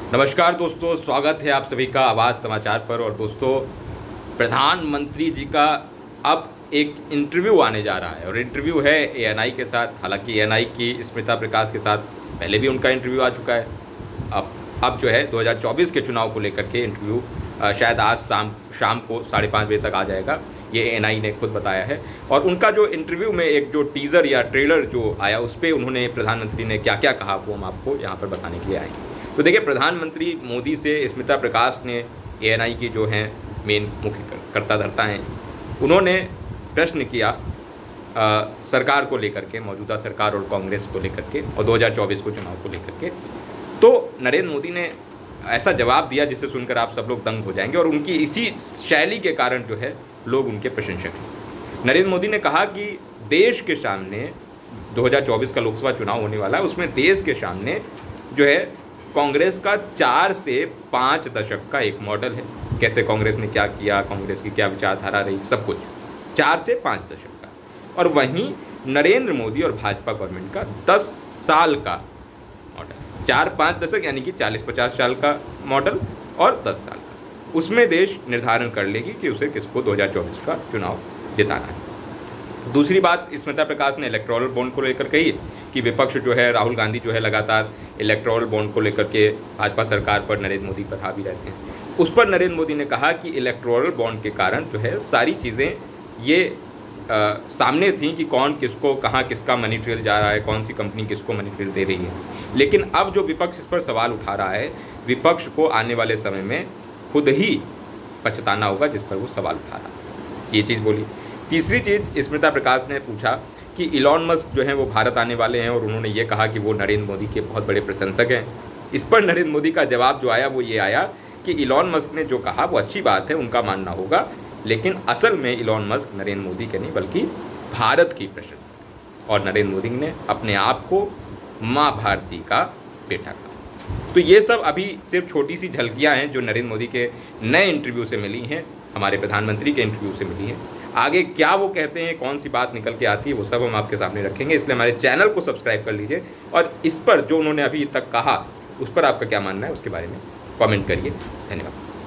नमस्कार दोस्तों, स्वागत है आप सभी का आवाज़ समाचार पर। और दोस्तों, प्रधानमंत्री जी का अब एक इंटरव्यू आने जा रहा है और इंटरव्यू है एएनआई के साथ। हालांकि एएनआई की स्मिता प्रकाश के साथ पहले भी उनका इंटरव्यू आ चुका है। अब जो है 2024 के चुनाव को लेकर के इंटरव्यू शायद आज शाम को 5:30 बजे तक आ जाएगा, ये एएनआई ने खुद बताया है। और उनका जो इंटरव्यू में एक जो टीज़र या ट्रेलर जो आया, उस पर उन्होंने प्रधानमंत्री ने क्या क्या कहा वो हम आपको यहाँ पर बताने के लिए आए। तो देखिए, प्रधानमंत्री मोदी से स्मिता प्रकाश ने, एएनआई की जो हैं मेन मुख्य कर्ता धर्ता हैं, उन्होंने प्रश्न किया सरकार को लेकर के, मौजूदा सरकार और कांग्रेस को लेकर के, और 2024 को चुनाव को लेकर के। तो नरेंद्र मोदी ने ऐसा जवाब दिया जिसे सुनकर आप सब लोग दंग हो जाएंगे, और उनकी इसी शैली के कारण जो है लोग उनके प्रशंसक हैं। नरेंद्र मोदी ने कहा कि देश के सामने 2024 का लोकसभा चुनाव होने वाला है, उसमें देश के सामने जो है कांग्रेस का 4 से 5 दशक का एक मॉडल है। कैसे कांग्रेस ने क्या किया, कांग्रेस की क्या विचारधारा रही, सब कुछ 4 से 5 दशक का। और वहीं नरेंद्र मोदी और भाजपा गवर्नमेंट का 10 साल का मॉडल, 4-5 दशक यानी कि 40-50 साल का मॉडल और 10 साल का। उसमें देश निर्धारण कर लेगी कि उसे किसको 2024 का चुनाव जिताना है। दूसरी बात स्मिता प्रकाश ने इलेक्टोरल बॉन्ड को लेकर कही कि विपक्ष जो है, राहुल गांधी जो है, लगातार इलेक्टोरल बॉन्ड को लेकर के भाजपा सरकार पर, नरेंद्र मोदी पर हावी रहते हैं। उस पर नरेंद्र मोदी ने कहा कि इलेक्टोरल बॉन्ड के कारण जो है सारी चीज़ें ये सामने थी कि कौन किसको, कहाँ किसका मनी ट्रेल जा रहा है, कौन सी कंपनी किसको मनी ट्रेल दे रही है। लेकिन अब जो विपक्ष इस पर सवाल उठा रहा है, विपक्ष को आने वाले समय में खुद ही पछताना होगा जिस पर वो सवाल उठा रहा है। ये चीज़ बोली। तीसरी चीज़ स्मिता प्रकाश ने पूछा कि इलॉन मस्क जो हैं वो भारत आने वाले हैं, और उन्होंने ये कहा कि वो नरेंद्र मोदी के बहुत बड़े प्रशंसक हैं। इस पर नरेंद्र मोदी का जवाब जो आया वो ये आया कि इलॉन मस्क ने जो कहा वो अच्छी बात है, उनका मानना होगा, लेकिन असल में इलॉन मस्क नरेंद्र मोदी के नहीं बल्कि भारत की प्रशंसक, और नरेंद्र मोदी ने अपने आप को माँ भारती का बेटा कहा। तो ये सब अभी सिर्फ छोटी सी झलकियाँ हैं जो नरेंद्र मोदी के नए इंटरव्यू से मिली हैं, हमारे प्रधानमंत्री के इंटरव्यू से मिली हैं। आगे क्या वो कहते हैं, कौन सी बात निकल के आती है, वो सब हम आपके सामने रखेंगे। इसलिए हमारे चैनल को सब्सक्राइब कर लीजिए, और इस पर जो उन्होंने अभी तक कहा उस पर आपका क्या मानना है उसके बारे में कमेंट करिए। धन्यवाद।